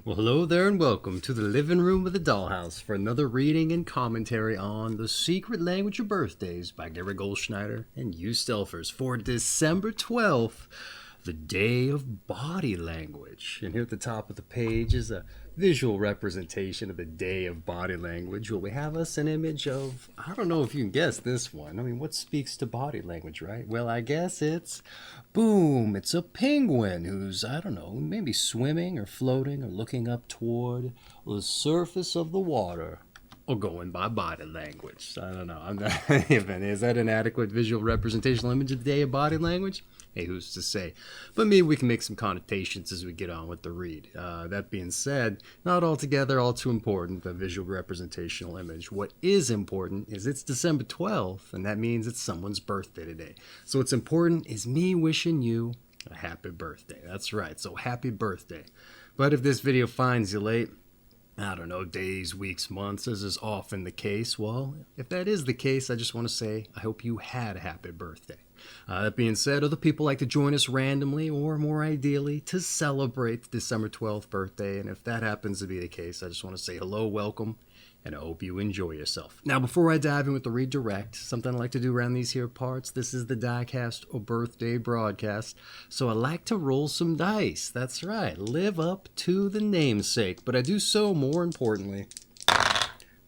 Well, hello there and welcome to the living room of the dollhouse for another reading and commentary on The Secret Language of Birthdays by Gary Goldschneider and you Stelfers for December 12th, the day of body language. And here at the top of the page is a visual representation of the day of body language. Well, we have us an image of, I don't know if you can guess this one. I mean, what speaks to body language, right? Well, I guess it's, boom, it's a penguin who's, I don't know, maybe swimming or floating or looking up toward the surface of the water. Or going by body language. I don't know. I'm not even. Is that an adequate visual representational image of the day of body language? Hey, who's to say? But maybe we can make some connotations as we get on with the read. That being said, not altogether all too important, the visual representational image. What is important is it's December 12th, and that means it's someone's birthday today. So what's important is me wishing you a happy birthday. That's right. So happy birthday. But if this video finds you late, I don't know, days, weeks, months, as is often the case. Well, if that is the case, I just want to say I hope you had a happy birthday. That being said, other people like to join us randomly or more ideally to celebrate the December 12th birthday. And if that happens to be the case, I just want to say hello, welcome, and I hope you enjoy yourself. Now, before I dive in with the redirect, something I like to do around these here parts, this is the DykASSt or birthday broadcast, so I like to roll some dice. That's right, live up to the namesake, but I do so more importantly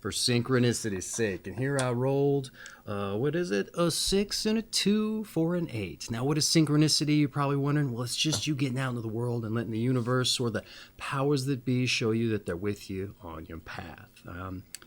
for synchronicity's sake. And here I rolled, what is it? A 6 and a 2 for an 8. Now, what is synchronicity? You're probably wondering. Well, it's just you getting out into the world and letting the universe or the powers that be show you that they're with you on your path.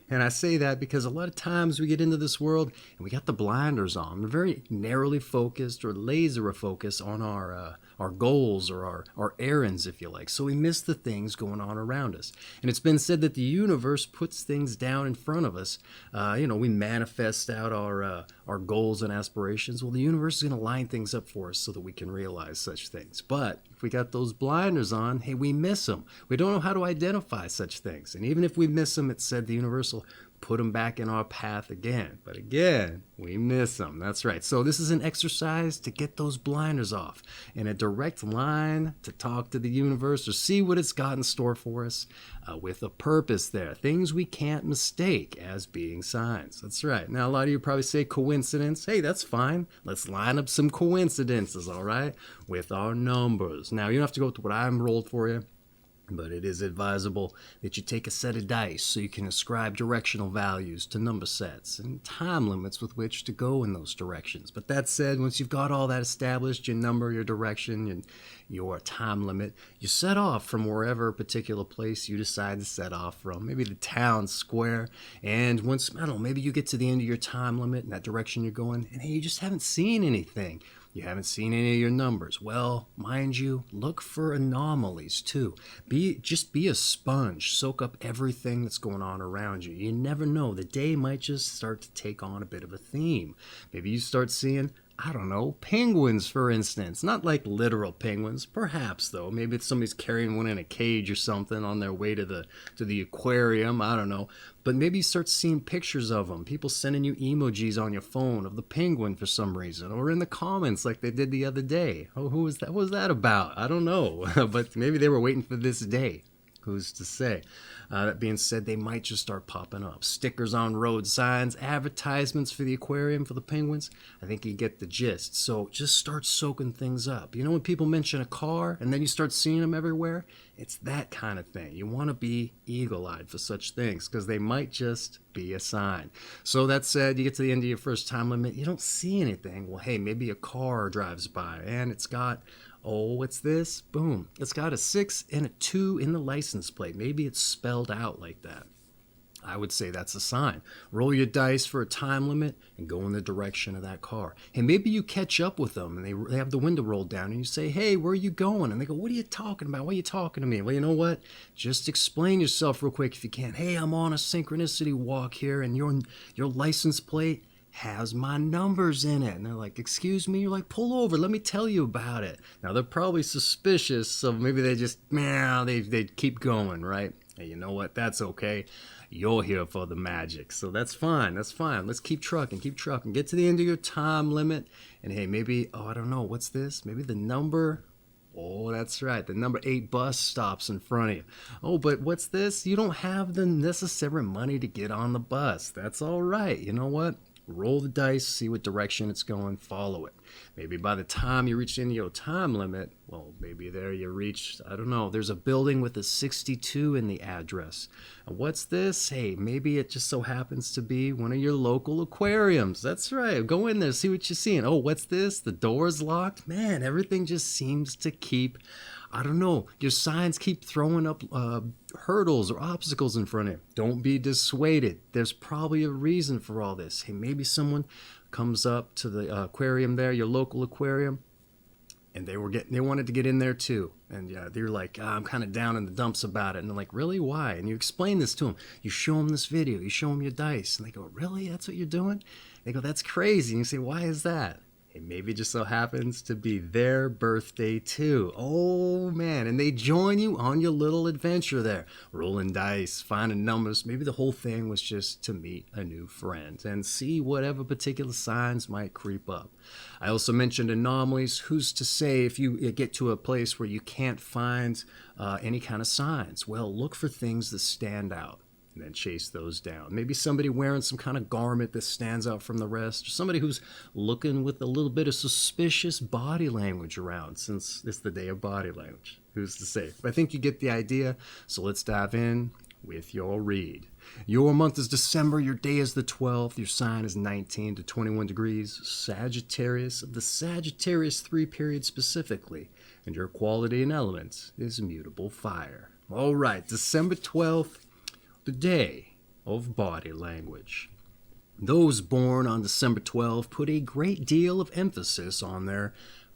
And I say that because a lot of times we get into this world and we got the blinders on. We're very narrowly focused or laser focused on our goals or our errands, if you like. So we miss the things going on around us. And it's been said that the universe puts things down in front of us. We manifest out our goals and aspirations. Well, the universe is going to line things up for us so that we can realize such things. But if we got those blinders on, hey, we miss them. We don't know how to identify such things. And even if we miss them, it's said the universe will put them back in our path again. But again, we miss them. That's right. So this is an exercise to get those blinders off in a direct line to talk to the universe or see what it's got in store for us with a purpose there. Things we can't mistake as being signs. That's right. Now, a lot of you probably say coincidence. Hey, that's fine. Let's line up some coincidences, all right, with our numbers. Now, you don't have to go with what I'm rolled for you, but it is advisable that you take a set of dice so you can ascribe directional values to number sets and time limits with which to go in those directions. But that said, once you've got all that established, your number, your direction, and your time limit, you set off from wherever particular place you decide to set off from, maybe the town square. And once, I don't know, maybe you get to the end of your time limit in that direction you're going, and hey, you just haven't seen anything. You haven't seen any of your numbers. Well, mind you, look for anomalies too. Just be a sponge. Soak up everything that's going on around you. You never know. The day might just start to take on a bit of a theme. Maybe you start seeing, I don't know, penguins, for instance. Not like literal penguins, perhaps, though. Maybe it's somebody's carrying one in a cage or something on their way to the aquarium. I don't know. But maybe you start seeing pictures of them. People sending you emojis on your phone of the penguin for some reason. Or in the comments like they did the other day. Oh, who was that? What was that about? I don't know. But maybe they were waiting for this day. Who's to say? That being said, they might just start popping up. Stickers on road signs, advertisements for the aquarium for the penguins. I think you get the gist. So just start soaking things up. You know when people mention a car and then you start seeing them everywhere? It's that kind of thing. You want to be eagle-eyed for such things because they might just be a sign. So that said, you get to the end of your first time limit, you don't see anything. Well, hey, maybe a car drives by and it's got, oh, what's this? Boom. It's got a 6 and a 2 in the license plate. Maybe it's spelled out like that. I would say that's a sign. Roll your dice for a time limit and go in the direction of that car. And maybe you catch up with them and they have the window rolled down and you say, hey, where are you going? And they go, what are you talking about? Why are you talking to me? Well, you know what? Just explain yourself real quick if you can. Hey, I'm on a synchronicity walk here and your license plate has my numbers in it. And they're like, excuse me? You're like, pull over. Let me tell you about it. Now, they're probably suspicious, so maybe they just, they keep going, right? Hey, you know what? That's okay. You're here for the magic. So that's fine. That's fine. Let's keep trucking. Get to the end of your time limit. And hey, maybe, oh, I don't know. What's this? Maybe the number Oh, that's right. The number 8 bus stops in front of you. Oh, but what's this? You don't have the necessary money to get on the bus. That's all right. You know what? Roll the dice, see what direction it's going, follow it. Maybe by the time you reach the end of your time limit, well, maybe there you reach, I don't know, there's a building with a 62 in the address. And what's this? Hey, maybe it just so happens to be one of your local aquariums. That's right. Go in there, see what you're seeing. Oh, what's this? The door's locked. Man, everything just seems to keep, I don't know, your signs keep throwing up hurdles or obstacles in front of you. Don't be dissuaded. There's probably a reason for all this. Hey, maybe someone comes up to the aquarium there, your local aquarium, and they wanted to get in there too. And yeah, they're like, I'm kind of down in the dumps about it. And they're like, really? Why? And you explain this to them. You show them this video. You show them your dice. And they go, really? That's what you're doing? They go, that's crazy. And you say, why is that? It maybe just so happens to be their birthday too. Oh man, and they join you on your little adventure there. Rolling dice, finding numbers. Maybe the whole thing was just to meet a new friend and see whatever particular signs might creep up. I also mentioned anomalies. Who's to say if you get to a place where you can't find any kind of signs? Well, look for things that stand out and then chase those down. Maybe somebody wearing some kind of garment that stands out from the rest, or somebody who's looking with a little bit of suspicious body language around, since it's the day of body language. Who's to say? But I think you get the idea, so let's dive in with your read. Your month is December, your day is the 12th, your sign is 19 to 21 degrees, Sagittarius of the Sagittarius III period specifically, and your quality and element is mutable fire. All right, December 12th, the day of body language. Those born on December 12 put a great deal of emphasis on their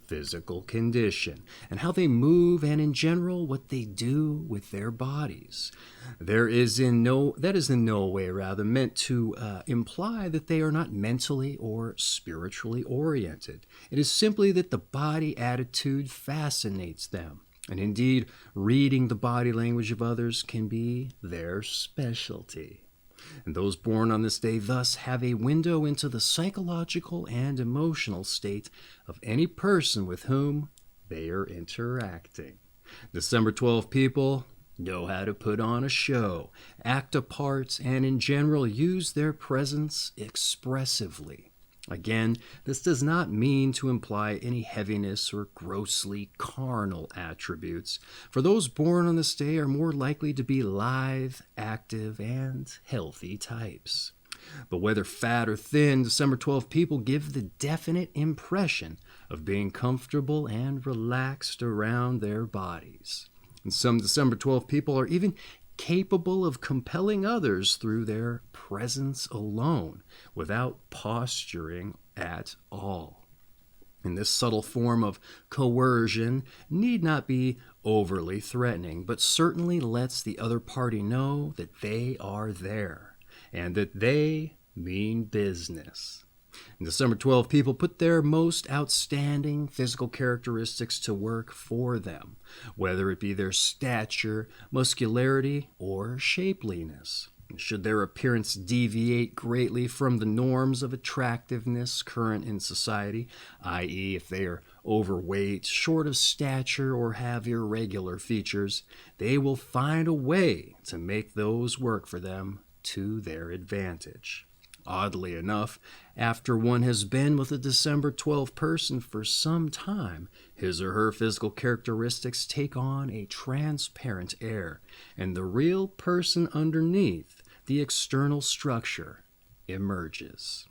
physical condition and how they move, and in general what they do with their bodies. That is in no way meant to imply that they are not mentally or spiritually oriented. It is simply that the body attitude fascinates them. And indeed, reading the body language of others can be their specialty. And those born on this day thus have a window into the psychological and emotional state of any person with whom they are interacting. December 12 people know how to put on a show, act a part, and in general use their presence expressively. Again, this does not mean to imply any heaviness or grossly carnal attributes, for those born on this day are more likely to be lithe, active, and healthy types. But whether fat or thin, December 12 people give the definite impression of being comfortable and relaxed around their bodies. And some December 12 people are even capable of compelling others through their presence alone, without posturing at all. And this subtle form of coercion need not be overly threatening, but certainly lets the other party know that they are there, and that they mean business. And December 12 people put their most outstanding physical characteristics to work for them, whether it be their stature, muscularity, or shapeliness. Should their appearance deviate greatly from the norms of attractiveness current in society, i.e. if they are overweight, short of stature, or have irregular features, they will find a way to make those work for them to their advantage. Oddly enough, after one has been with a December 12 person for some time, his or her physical characteristics take on a transparent air, and the real person underneath the external structure emerges.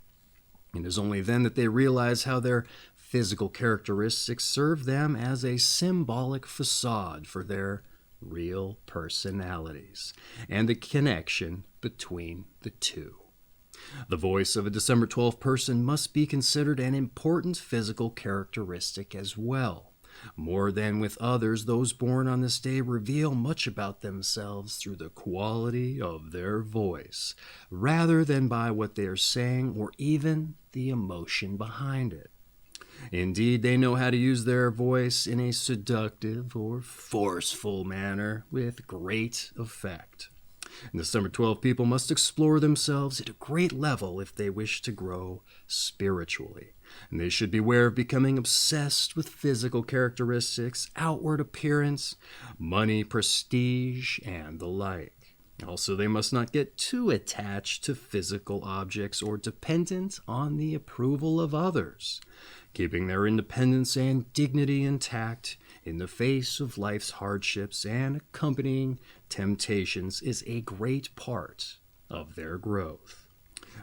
It is only then that they realize how their physical characteristics serve them as a symbolic facade for their real personalities, and the connection between the two. The voice of a December 12 person must be considered an important physical characteristic as well. More than with others, those born on this day reveal much about themselves through the quality of their voice, rather than by what they are saying or even the emotion behind it. Indeed, they know how to use their voice in a seductive or forceful manner with great effect. And December 12 people must explore themselves at a great level if they wish to grow spiritually. And they should beware of becoming obsessed with physical characteristics, outward appearance, money, prestige, and the like. Also, they must not get too attached to physical objects or dependent on the approval of others. Keeping their independence and dignity intact in the face of life's hardships and accompanying temptations is a great part of their growth.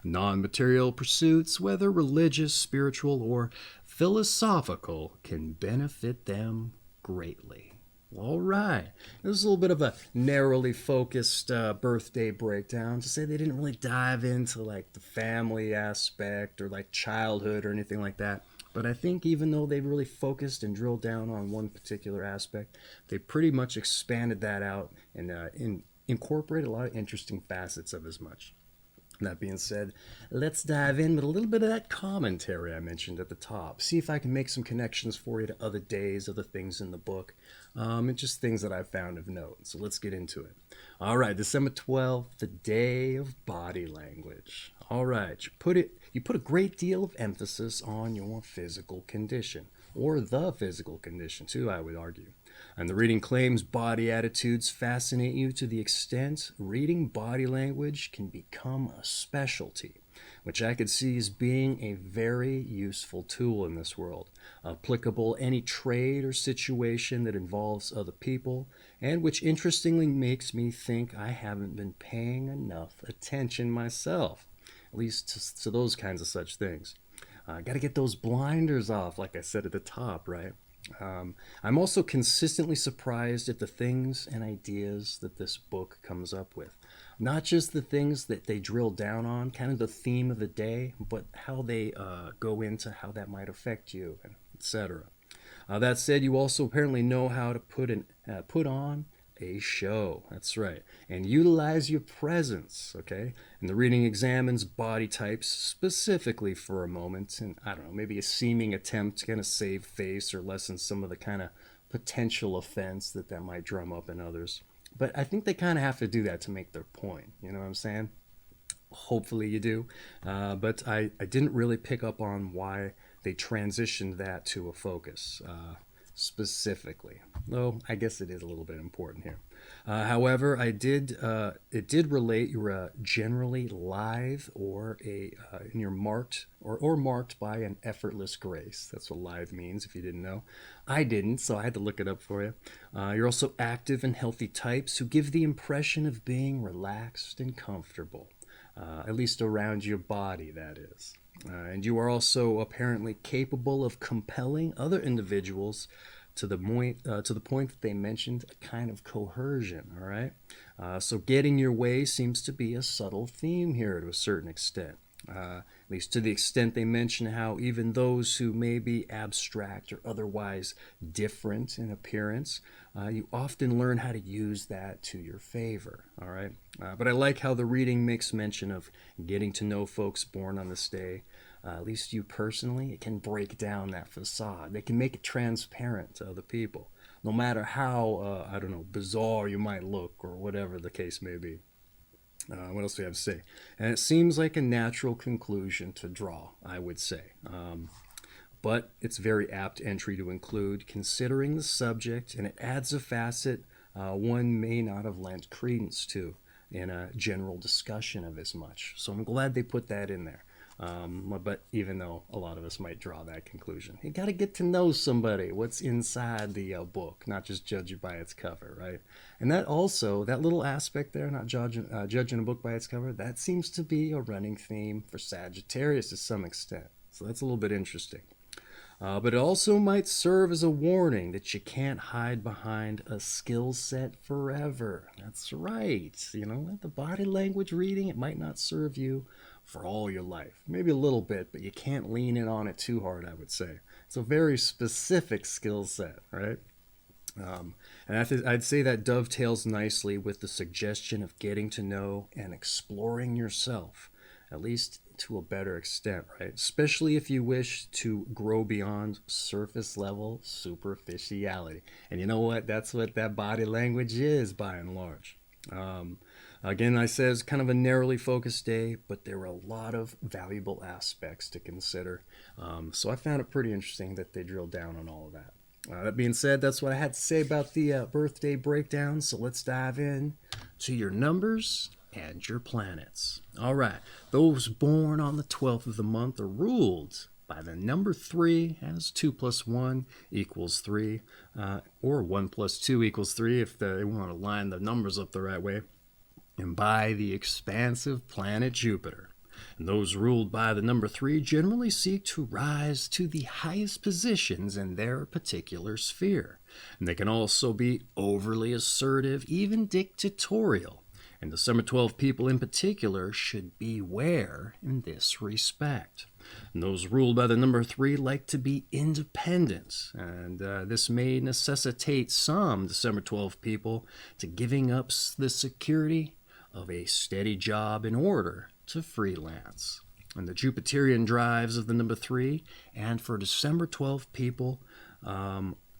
Non-material pursuits, whether religious, spiritual, or philosophical, can benefit them greatly. All right. This is a little bit of a narrowly focused birthday breakdown to say they didn't really dive into like the family aspect or like childhood or anything like that. But I think even though they really focused and drilled down on one particular aspect, they pretty much expanded that out and incorporated a lot of interesting facets of as much. That being said, let's dive in with a little bit of that commentary I mentioned at the top. See if I can make some connections for you to other days, other things in the book, and just things that I found of note. So let's get into it. All right, December 12th, the day of body language. All right, you put a great deal of emphasis on your physical condition, or the physical condition too, I would argue. And the reading claims body attitudes fascinate you to the extent reading body language can become a specialty, which I could see as being a very useful tool in this world, applicable any trade or situation that involves other people, and which interestingly makes me think I haven't been paying enough attention myself, at least to those kinds of such things. Got to get those blinders off, like I said at the top, right? I'm also consistently surprised at the things and ideas that this book comes up with. Not just the things that they drill down on, kind of the theme of the day, but how they go into how that might affect you, etc. That said, you also apparently know how to put on a show. That's right. And utilize your presence, okay? And the reading examines body types specifically for a moment, and I don't know, maybe a seeming attempt to kind of save face or lessen some of the kind of potential offense that might drum up in others. But I think they kind of have to do that to make their point. You know what I'm saying? Hopefully you do. But I didn't really pick up on why they transitioned that to a focus. Specifically, though I guess it is a little bit important here. However, it did relate you're generally lithe or and you're marked or marked by an effortless grace. That's what lithe means. If you didn't know, I didn't, so I had to look it up for you. You're also active and healthy types who give the impression of being relaxed and comfortable, at least around your body. That is. And you are also apparently capable of compelling other individuals to the point that they mentioned a kind of coercion. All right, so getting your way seems to be a subtle theme here to a certain extent. At least to the extent they mention how even those who may be abstract or otherwise different in appearance, you often learn how to use that to your favor. All right, but I like how the reading makes mention of getting to know folks born on this day. At least you personally, it can break down that facade. They can make it transparent to other people, no matter how I don't know, bizarre you might look or whatever the case may be. What else do we have to say? And it seems like a natural conclusion to draw, I would say. But it's very apt entry to include, considering the subject, and it adds a facet one may not have lent credence to in a general discussion of as much. So I'm glad they put that in there. But even though a lot of us might draw that conclusion, you got to get to know somebody, what's inside the book, not just judge it by its cover, right? And that also, that little aspect there, not judging a book by its cover, that seems to be a running theme for Sagittarius to some extent. So that's a little bit interesting. But it also might serve as a warning that you can't hide behind a skill set forever. That's right. You know, the body language reading, it might not serve you for all your life. Maybe a little bit, but you can't lean in on it too hard, I would say. It's a very specific skill set, right? And I'd say that dovetails nicely with the suggestion of getting to know and exploring yourself, at least to a better extent, right? Especially if you wish to grow beyond surface level superficiality. And you know what? That's what that body language is, by and large. Again, I said it's kind of a narrowly focused day, but there were a lot of valuable aspects to consider. So I found it pretty interesting that they drilled down on all of that. That being said, that's what I had to say about the birthday breakdown. So let's dive in to your numbers and your planets. All right, those born on the 12th of the month are ruled by the number 3, as 2 plus 1 equals 3, or 1 plus 2 equals 3 if they want to line the numbers up the right way, and by the expansive planet Jupiter. And those ruled by the number 3 generally seek to rise to the highest positions in their particular sphere. And they can also be overly assertive, even dictatorial. And December 12 people in particular should beware in this respect. And those ruled by the number 3 like to be independent, and this may necessitate some December 12 people to giving up the security of a steady job in order to freelance. And the Jupiterian drives of the number 3, and for December 12 people,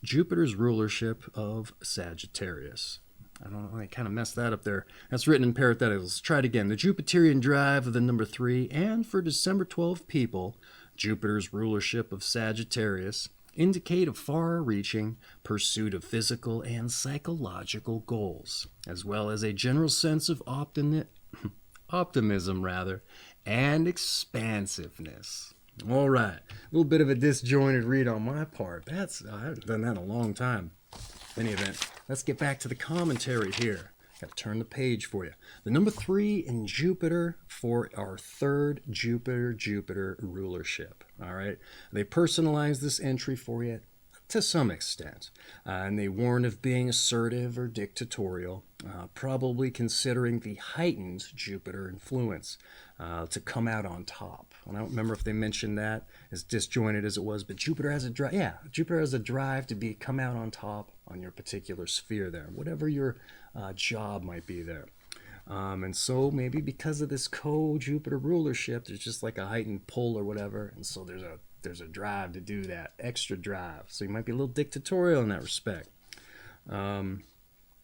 Jupiter's rulership of Sagittarius. I don't know, I kind of messed that up there. That's written in parentheticals. Let's try it again. The Jupiterian drive of the number 3, and for December 12 people, Jupiter's rulership of Sagittarius, indicate a far-reaching pursuit of physical and psychological goals, as well as a general sense of optimism, and expansiveness. All right, a little bit of a disjointed read on my part. I haven't done that in a long time. In any event, let's get back to the commentary here. Got to turn the page for you. The number 3 in Jupiter for our third Jupiter rulership. All right, they personalize this entry for you to some extent, and they warn of being assertive or dictatorial, probably considering the heightened Jupiter influence to come out on top. And I don't remember if they mentioned that, as disjointed as it was, but Jupiter has a drive. Yeah, Jupiter has a drive to come out on top on your particular sphere there, whatever your job might be there. And so maybe because of this co-Jupiter rulership, there's just like a heightened pull or whatever, and so there's a drive to do that, extra drive. So you might be a little dictatorial in that respect.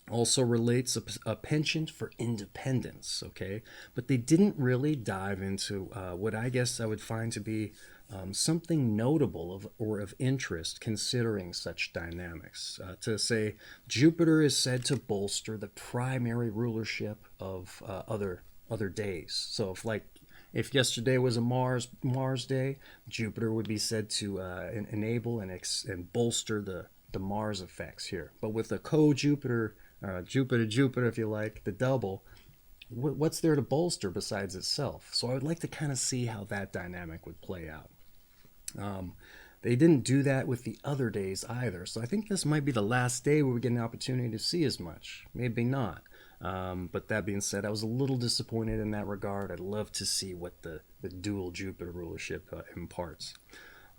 Also relates a penchant for independence, okay? But they didn't really dive into what I guess I would find to be something notable of interest considering such dynamics. To say Jupiter is said to bolster the primary rulership of other days. So if yesterday was a Mars day, Jupiter would be said to enable and bolster the Mars effects here. But with a co-Jupiter, Jupiter, if you like, the double, what's there to bolster besides itself? So I would like to kind of see how that dynamic would play out. They didn't do that with the other days either, so I think this might be the last day where we get an opportunity to see as much. Maybe not. But that being said, I was a little disappointed in that regard. I'd love to see what the dual Jupiter rulership imparts.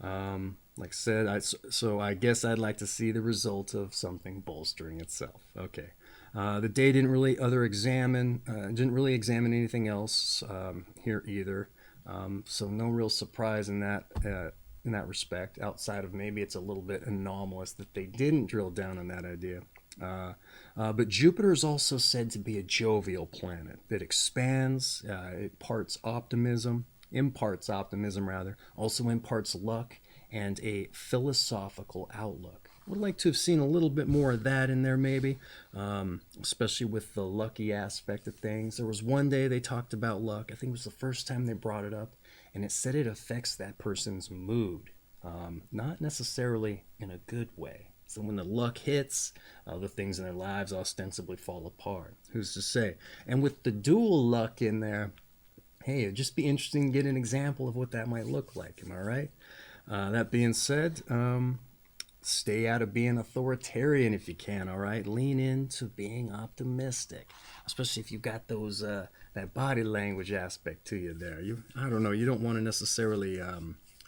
Like I said, so I guess I'd like to see the result of something bolstering itself. Okay. The day didn't really examine anything else here either. So no real surprise in that respect, outside of maybe it's a little bit anomalous that they didn't drill down on that idea. But Jupiter is also said to be a jovial planet that expands, it imparts optimism, also imparts luck and a philosophical outlook. Would like to have seen a little bit more of that in there maybe, especially with the lucky aspect of things. There was one day they talked about luck. I think it was the first time they brought it up, and it said it affects that person's mood, not necessarily in a good way. So when the luck hits, the things in their lives ostensibly fall apart. Who's to say? And with the dual luck in there, hey, it'd just be interesting to get an example of what that might look like. Am I right? That being said, stay out of being authoritarian if you can, all right? Lean into being optimistic, especially if you've got those that body language aspect to you there. I don't know, you don't want to necessarily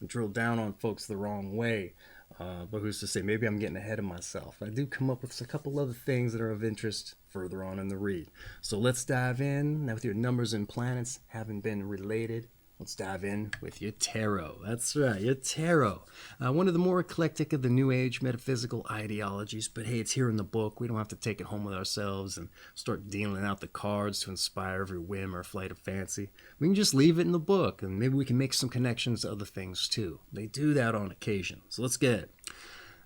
drill down on folks the wrong way. But who's to say? Maybe I'm getting ahead of myself. I do come up with a couple other things that are of interest further on in the read. So let's dive in. Now with your numbers and planets having been related, let's dive in with your tarot. That's right, your tarot. One of the more eclectic of the New Age metaphysical ideologies, but hey, it's here in the book. We don't have to take it home with ourselves and start dealing out the cards to inspire every whim or flight of fancy. We can just leave it in the book, and maybe we can make some connections to other things too. They do that on occasion. So let's get it.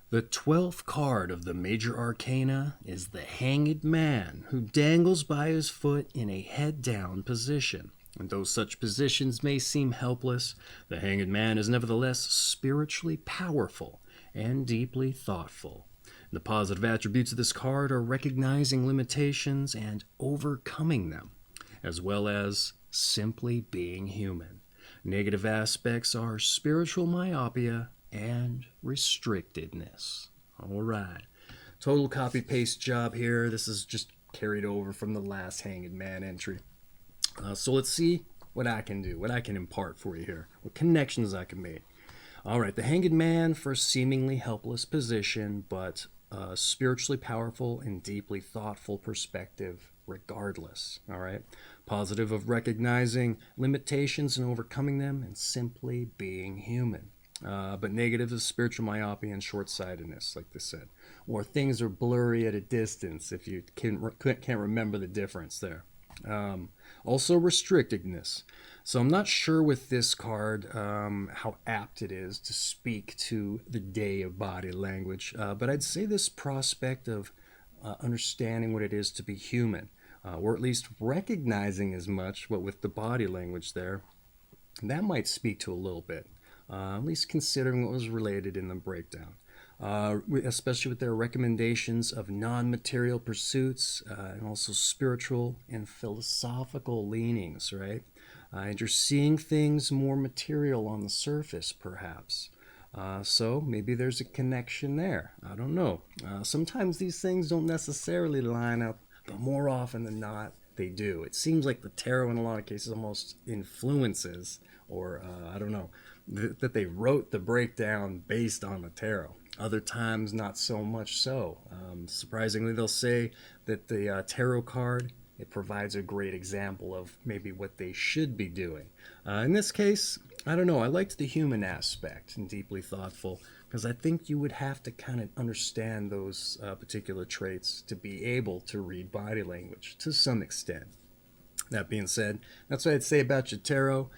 The 12th card of the major arcana is the Hanged Man, who dangles by his foot in a head-down position. And though such positions may seem helpless, the Hanged Man is nevertheless spiritually powerful and deeply thoughtful. The positive attributes of this card are recognizing limitations and overcoming them, as well as simply being human. Negative aspects are spiritual myopia and restrictedness. All right. Total copy-paste job here. This is just carried over from the last Hanged Man entry. So let's see what I can do, what I can impart for you here, what connections I can make. All right, the Hanged Man for a seemingly helpless position, but spiritually powerful and deeply thoughtful perspective regardless. All right, positive of recognizing limitations and overcoming them and simply being human. But negative is spiritual myopia and short-sightedness, like they said. Or things are blurry at a distance if you can't remember the difference there. Also restrictedness. So I'm not sure with this card how apt it is to speak to the day of body language, but I'd say this prospect of understanding what it is to be human, or at least recognizing as much, what with the body language there, that might speak to a little bit. At least considering what was related in the breakdown. Especially with their recommendations of non-material pursuits and also spiritual and philosophical leanings, right? And you're seeing things more material on the surface, perhaps. So maybe there's a connection there. I don't know. Sometimes these things don't necessarily line up, but more often than not, they do. It seems like the tarot in a lot of cases almost influences, or I don't know, that they wrote the breakdown based on the tarot. Other times, not so much so. Surprisingly, they'll say that the tarot card, it provides a great example of maybe what they should be doing. In this case, I don't know, I liked the human aspect and deeply thoughtful, because I think you would have to kind of understand those particular traits to be able to read body language to some extent. That being said, that's what I'd say about your tarot.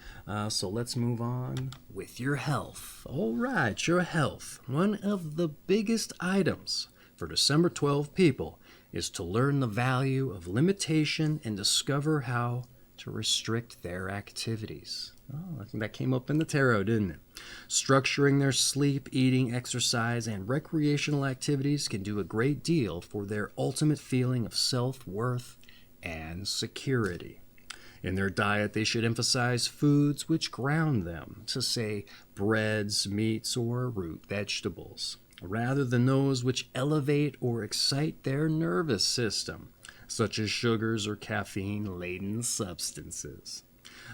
So let's move on with your health. All right, your health. One of the biggest items for December 12 people is to learn the value of limitation and discover how to restrict their activities. Oh, I think that came up in the tarot, didn't it? Structuring their sleep, eating, exercise, and recreational activities can do a great deal for their ultimate feeling of self-worth and security. In their diet, they should emphasize foods which ground them, to say breads, meats, or root vegetables, rather than those which elevate or excite their nervous system, such as sugars or caffeine-laden substances.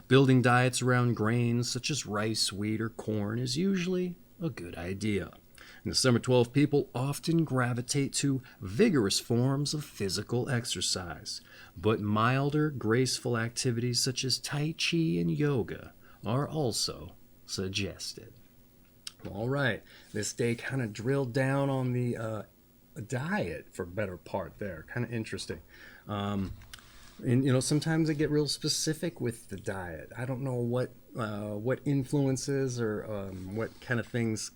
Building diets around grains such as rice, wheat, or corn is usually a good idea. And December 12 people often gravitate to vigorous forms of physical exercise, but milder, graceful activities such as Tai Chi and yoga are also suggested. All right, this day kind of drilled down on the diet for better part there. Kind of interesting. And sometimes I get real specific with the diet. I don't know what influences or what kind of things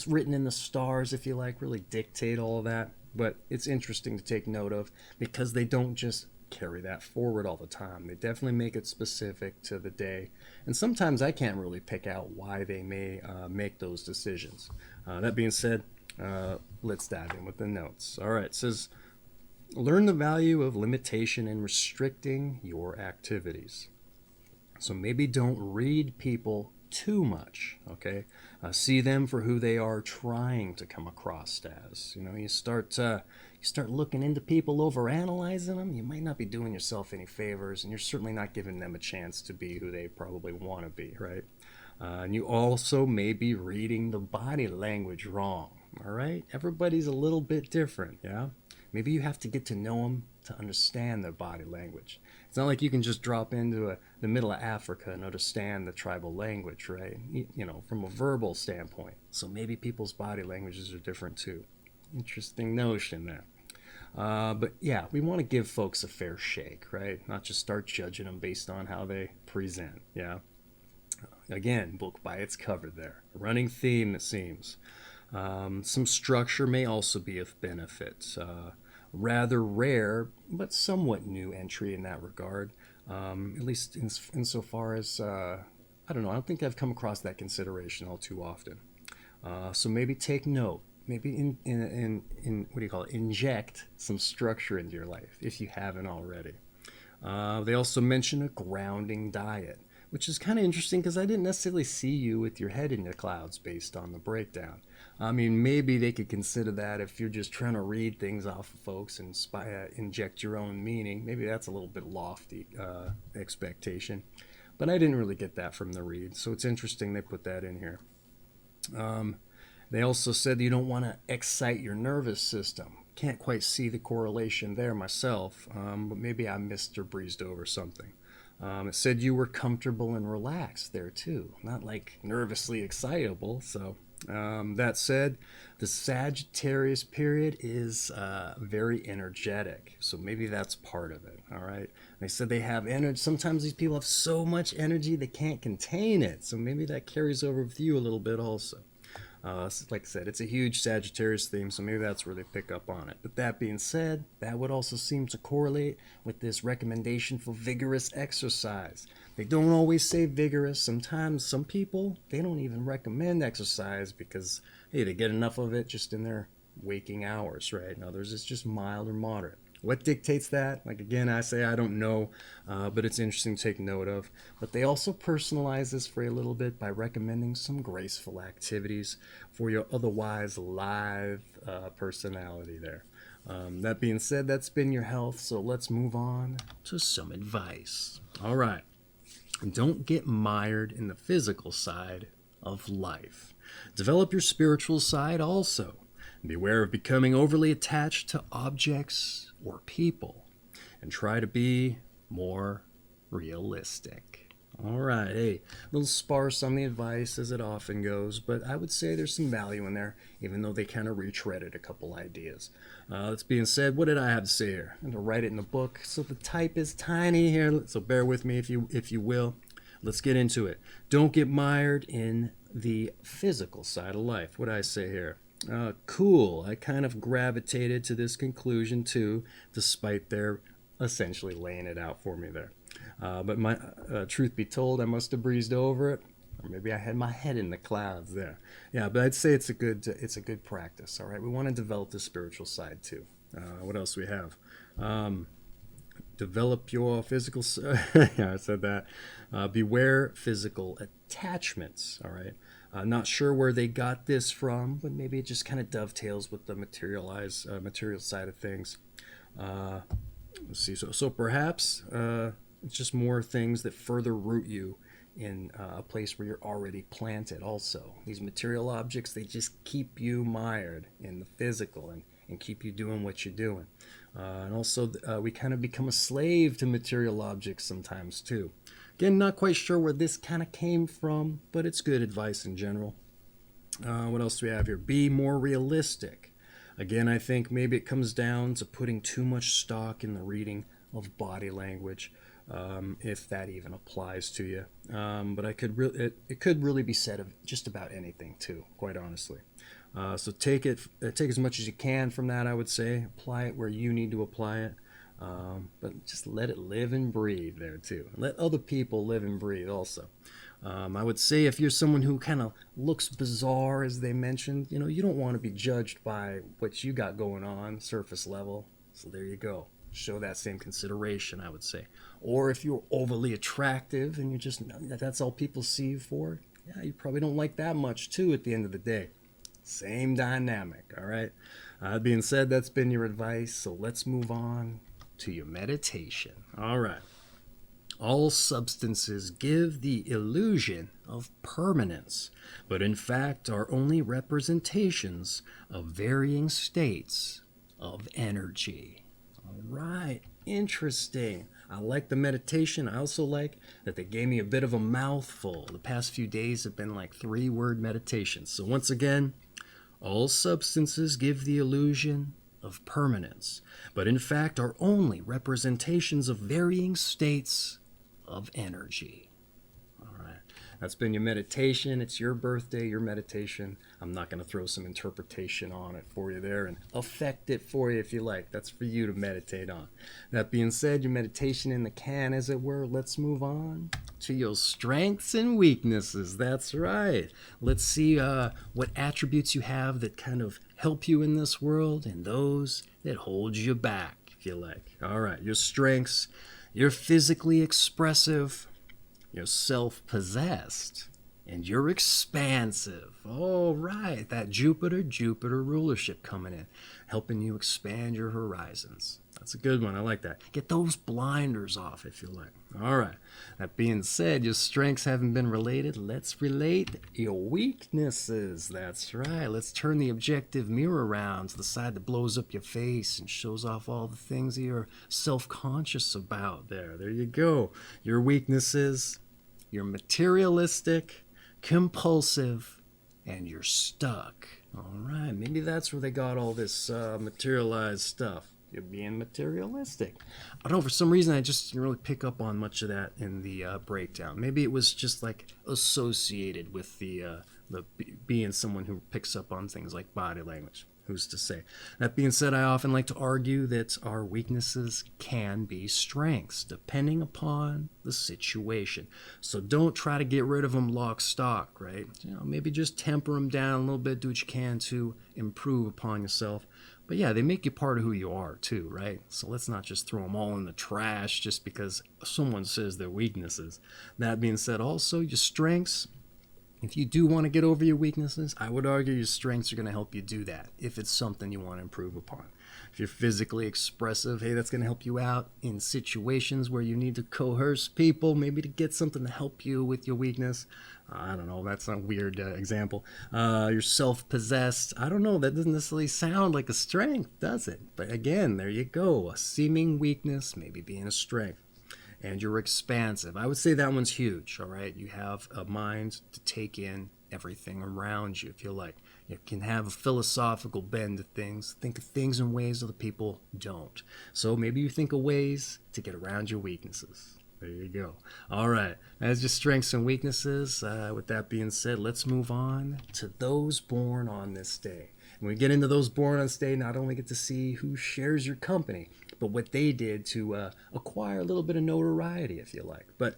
written in the stars, if you like, really dictate all of that. But it's interesting to take note of, because they don't just carry that forward all the time. They definitely make it specific to the day. And sometimes I can't really pick out why they may make those decisions. That being said, let's dive in with the notes. All right, it says, learn the value of limitation and restricting your activities. So maybe don't read people too much, okay? See them for who they are trying to come across as. You start looking into people, overanalyzing them, you might not be doing yourself any favors, and you're certainly not giving them a chance to be who they probably want to be, right? And you also may be reading the body language wrong. all right? Everybody's a little bit different, yeah? Maybe you have to get to know them to understand their body language. It's not like you can just drop into the middle of Africa and understand the tribal language, right? You know, from a verbal standpoint. So maybe people's body languages are different too. Interesting notion there. But yeah, we want to give folks a fair shake, right? Not just start judging them based on how they present, yeah? Again, book by its cover there. A running theme, it seems. Some structure may also be of benefit. Rather rare, but somewhat new entry in that regard. At least insofar as, I don't know, I don't think I've come across that consideration all too often. So maybe take note. Maybe what do you call it? Inject some structure into your life if you haven't already. They also mention a grounding diet, which is kind of interesting because I didn't necessarily see you with your head in the clouds based on the breakdown. I mean, maybe they could consider that if you're just trying to read things off of folks and inject your own meaning. Maybe that's a little bit lofty expectation. But I didn't really get that from the read, so it's interesting they put that in here. They also said you don't want to excite your nervous system. Can't quite see the correlation there myself, but maybe I missed or breezed over something. It said you were comfortable and relaxed there too, not like nervously excitable. So that said, the Sagittarius period is very energetic, so maybe that's part of it. All right. They said they have energy. Sometimes these people have so much energy they can't contain it, so maybe that carries over with you a little bit also. Like I said, it's a huge Sagittarius theme, so maybe that's where they pick up on it. But that being said, that would also seem to correlate with this recommendation for vigorous exercise. They don't always say vigorous. Sometimes some people, they don't even recommend exercise because, hey, they get enough of it just in their waking hours, right? And others, it's just mild or moderate. What dictates that? Like, again, I say I don't know, but it's interesting to take note of. But they also personalize this for a little bit by recommending some graceful activities for your otherwise lithe personality there. That being said, that's been your health, so let's move on to some advice. All right. Don't get mired in the physical side of life. Develop your spiritual side also. Beware of becoming overly attached to objects or people, and try to be more realistic. All right, hey, a little sparse on the advice as it often goes, but I would say there's some value in there, even though they kind of retreaded a couple ideas. That's being said, what did I have to say here? I'm going to write it in the book, so the type is tiny here, so bear with me if you will. Let's get into it. Don't get mired in the physical side of life. What did I say here? Cool. I kind of gravitated to this conclusion too, despite their essentially laying it out for me there. But my truth be told, I must have breezed over it, or maybe I had my head in the clouds there. Yeah, but I'd say it's a good practice. All right, we want to develop the spiritual side too. What else do we have? Develop your physical. Yeah, I said that. Beware physical attachments. All right. Not sure where they got this from, but maybe it just kind of dovetails with the material side of things. Let's see. So perhaps it's just more things that further root you in a place where you're already planted. Also, these material objects, they just keep you mired in the physical and keep you doing what you're doing. And also, we kind of become a slave to material objects sometimes too. Again, not quite sure where this kind of came from, but it's good advice in general. What else do we have here? Be more realistic. Again, I think maybe it comes down to putting too much stock in the reading of body language, if that even applies to you. But it could really be said of just about anything too, quite honestly. So take as much as you can from that, I would say. Apply it where you need to apply it. But just let it live and breathe there too. Let other people live and breathe also. I would say if you're someone who kind of looks bizarre, as they mentioned, you don't want to be judged by what you got going on, surface level. So there you go. Show that same consideration, I would say. Or if you're overly attractive and that's all people see you for, yeah, you probably don't like that much too at the end of the day. Same dynamic, all right? That being said, that's been your advice, so let's move on to your meditation. All right. All substances give the illusion of permanence, but in fact are only representations of varying states of energy. All right, interesting. I like the meditation. I also like that they gave me a bit of a mouthful. The past few days have been like 3-word meditations. So once again, all substances give the illusion of permanence, but in fact are only representations of varying states of energy. All right, that's been your meditation. It's your birthday, your meditation. I'm not going to throw some interpretation on it for you there and affect it for you if you like. That's for you to meditate on. That being said, your meditation in the can, as it were. Let's move on to your strengths and weaknesses. That's right. Let's see what attributes you have that kind of help you in this world and those that hold you back, if you like. All right, your strengths. You're physically expressive, you're self-possessed, and you're expansive. All right, that Jupiter rulership coming in, helping you expand your horizons. That's a good one. I like that. Get those blinders off, if you like. All right. That being said, your strengths haven't been related. Let's relate your weaknesses. That's right. Let's turn the objective mirror around to the side that blows up your face and shows off all the things that you're self-conscious about there. There you go. Your weaknesses, you're materialistic, compulsive, and you're stuck. All right. Maybe that's where they got all this materialized stuff. You're being materialistic. I don't know, for some reason I just didn't really pick up on much of that in the breakdown. Maybe it was just like associated with the being someone who picks up on things like body language. Who's to say? That being said, I often like to argue that our weaknesses can be strengths depending upon the situation. So don't try to get rid of them lock stock, right? Maybe just temper them down a little bit, do what you can to improve upon yourself. But yeah, they make you part of who you are too, right? So let's not just throw them all in the trash just because someone says they're weaknesses. That being said, also your strengths, if you do want to get over your weaknesses, I would argue your strengths are going to help you do that if it's something you want to improve upon. If you're physically expressive, hey, that's going to help you out in situations where you need to coerce people, maybe to get something to help you with your weakness. I don't know, that's a weird example. You're self-possessed. I don't know, that doesn't necessarily sound like a strength, does it? But again, there you go, a seeming weakness, maybe being a strength. And you're expansive. I would say that one's huge, all right? You have a mind to take in everything around you, if you like. You can have a philosophical bend to things, think of things in ways other people don't. So maybe you think of ways to get around your weaknesses. There you go. All right, as your strengths and weaknesses, with that being said, let's move on to those born on this day. When we get into those born on this day, not only get to see who shares your company, but what they did to acquire a little bit of notoriety, if you like. But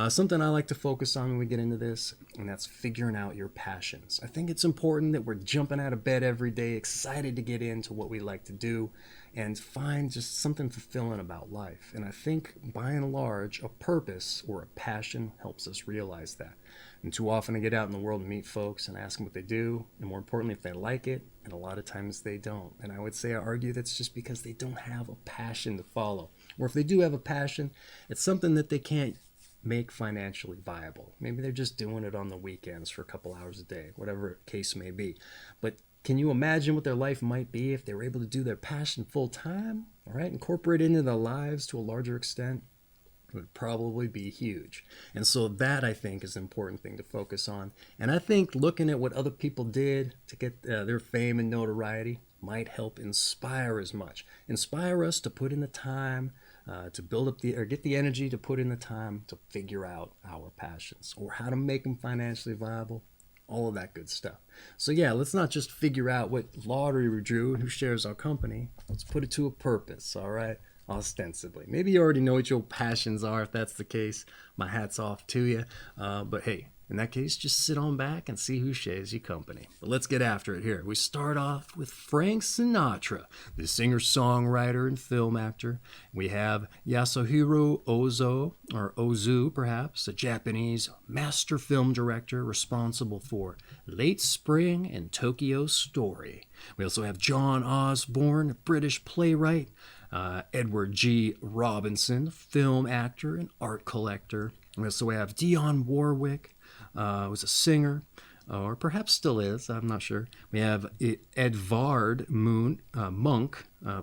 something I like to focus on when we get into this, and that's figuring out your passions. I think it's important that we're jumping out of bed every day, excited to get into what we like to do, and find just something fulfilling about life. And I think, by and large, a purpose or a passion helps us realize that. And too often I get out in the world and meet folks and ask them what they do, and more importantly, if they like it, and a lot of times they don't. And I would say, I argue that's just because they don't have a passion to follow. Or if they do have a passion, it's something that they can't make financially viable. Maybe they're just doing it on the weekends for a couple hours a day, whatever the case may be. But can you imagine what their life might be if they were able to do their passion full time? All right, incorporate it into their lives to a larger extent. Would probably be huge. And so that, I think, is an important thing to focus on. And I think looking at what other people did to get their fame and notoriety might help inspire as much. Inspire us to put in the time to build up or get the energy to put in the time to figure out our passions or how to make them financially viable. All of that good stuff. So yeah, let's not just figure out what lottery we drew and who shares our company. Let's put it to a purpose, all right? Ostensibly. Maybe you already know what your passions are. If that's the case, my hat's off to you. But hey, in that case, just sit on back and see who shares your company. But let's get after it here. We start off with Frank Sinatra, the singer-songwriter and film actor. We have Yasuhiro Ozu, or Ozu perhaps, a Japanese master film director responsible for Late Spring and Tokyo Story. We also have John Osborne, a British playwright. Edward G. Robinson, film actor and art collector. We also have Dionne Warwick, was a singer, or perhaps still is, I'm not sure. We have Edvard Munch,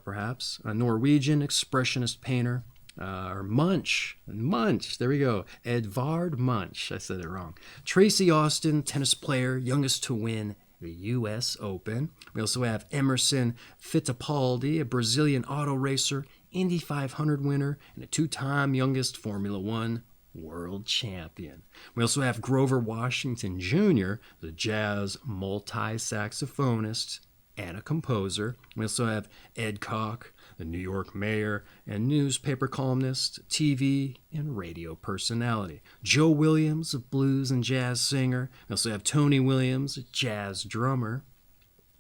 perhaps, a Norwegian expressionist painter. Or Munch, there we go. Edvard Munch, I said it wrong. Tracy Austin, tennis player, youngest to win the U.S. Open. We also have Emerson Fittipaldi, a Brazilian auto racer, Indy 500 winner, and a two-time youngest Formula One world champion. We also have Grover Washington Jr., the jazz multi-saxophonist and a composer. We also have Ed Koch, the New York mayor and newspaper columnist, TV and radio personality. Joe Williams, a blues and jazz singer. We also have Tony Williams, a jazz drummer.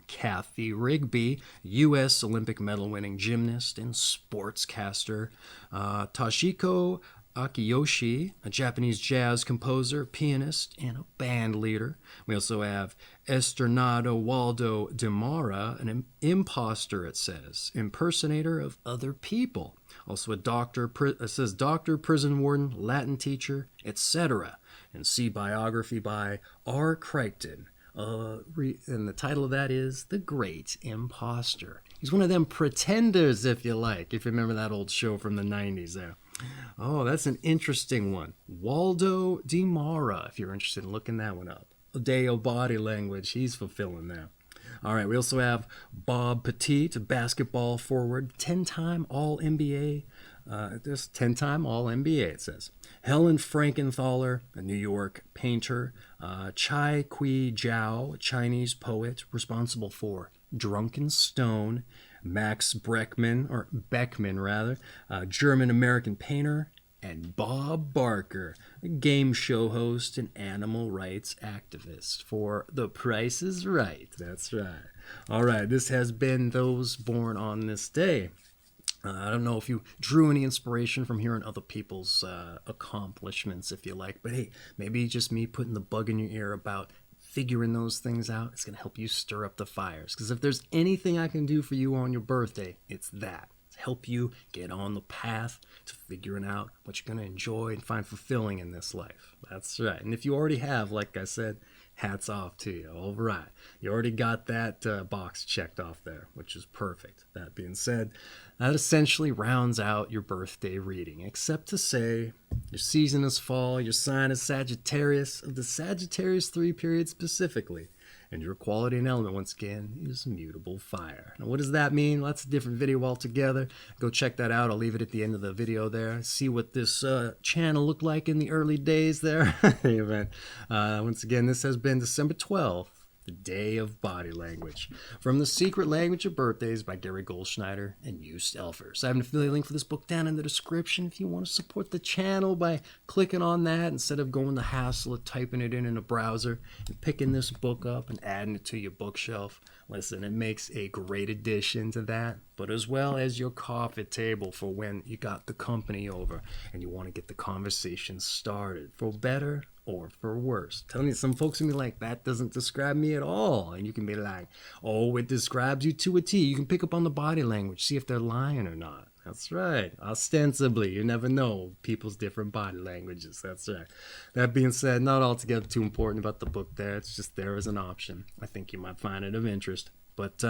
Kathy Rigby, U.S. Olympic medal-winning gymnast and sportscaster. Toshiko Akiyoshi, a Japanese jazz composer, pianist, and a band leader. We also have Esternado Waldo de Mara, an imposter, it says, impersonator of other people. Also a doctor, it says doctor, prison warden, Latin teacher, etc. And see biography by R. Crichton. And the title of that is The Great Imposter. He's one of them pretenders, if you like, if you remember that old show from the 90s there. Oh, that's an interesting one. Waldo de Mara, if you're interested in looking that one up. Deo Body Language, he's fulfilling that. All right, we also have Bob Petit, a basketball forward, 10-time All-NBA. Just 10-time All-NBA, it says. Helen Frankenthaler, a New York painter. Chai Kui Jiao, a Chinese poet responsible for Drunken Stone. Max Beckman, a German-American painter. And Bob Barker, a game show host and animal rights activist for The Price is Right. That's right. All right, this has been Those Born on This Day. I don't know if you drew any inspiration from hearing other people's accomplishments, if you like, but hey, maybe just me putting the bug in your ear about figuring those things out, it's going to help you stir up the fires. Because if there's anything I can do for you on your birthday, it's that. Help you get on the path to figuring out what you're going to enjoy and find fulfilling in this life. That's right. And if you already have, like I said, hats off to you. All right. You already got that box checked off there, which is perfect. That being said, that essentially rounds out your birthday reading, except to say your season is fall, your sign is Sagittarius, of the Sagittarius III period specifically. And your quality and element, once again, is mutable fire. Now, what does that mean? Well, that's a different video altogether. Go check that out. I'll leave it at the end of the video there. See what this channel looked like in the early days there. Once again, this has been December 12th, the Day of Body Language. From The Secret Language of Birthdays by Gary Goldschneider and Elfers. I have an affiliate link for this book down in the description if you want to support the channel by clicking on that instead of going the hassle of typing it in a browser and picking this book up and adding it to your bookshelf. Listen, it makes a great addition to that, but as well as your coffee table for when you got the company over and you want to get the conversation started, for better or for worse. Telling you, some folks can be like, that doesn't describe me at all. And you can be like, oh, it describes you to a T. You can pick up on the body language, see if they're lying or not. That's right. Ostensibly, you never know people's different body languages. That's right. That being said, not altogether too important about the book there. It's just there as an option. I think you might find it of interest. But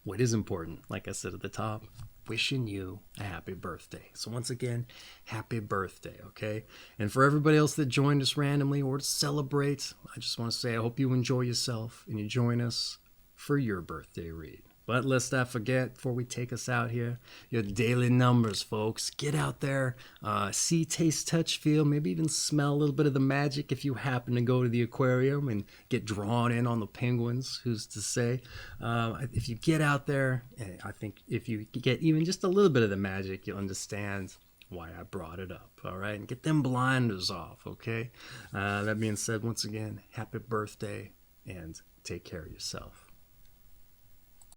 what is important, like I said at the top, wishing you a happy birthday. So once again, happy birthday, okay? And for everybody else that joined us randomly or to celebrate, I just want to say I hope you enjoy yourself and you join us for your birthday read. But let's not forget, before we take us out here, your daily numbers, folks. Get out there, see, taste, touch, feel, maybe even smell a little bit of the magic if you happen to go to the aquarium and get drawn in on the penguins, who's to say. If you get out there, I think if you get even just a little bit of the magic, you'll understand why I brought it up, all right? And get them blinders off, okay? That being said, once again, happy birthday, and take care of yourself.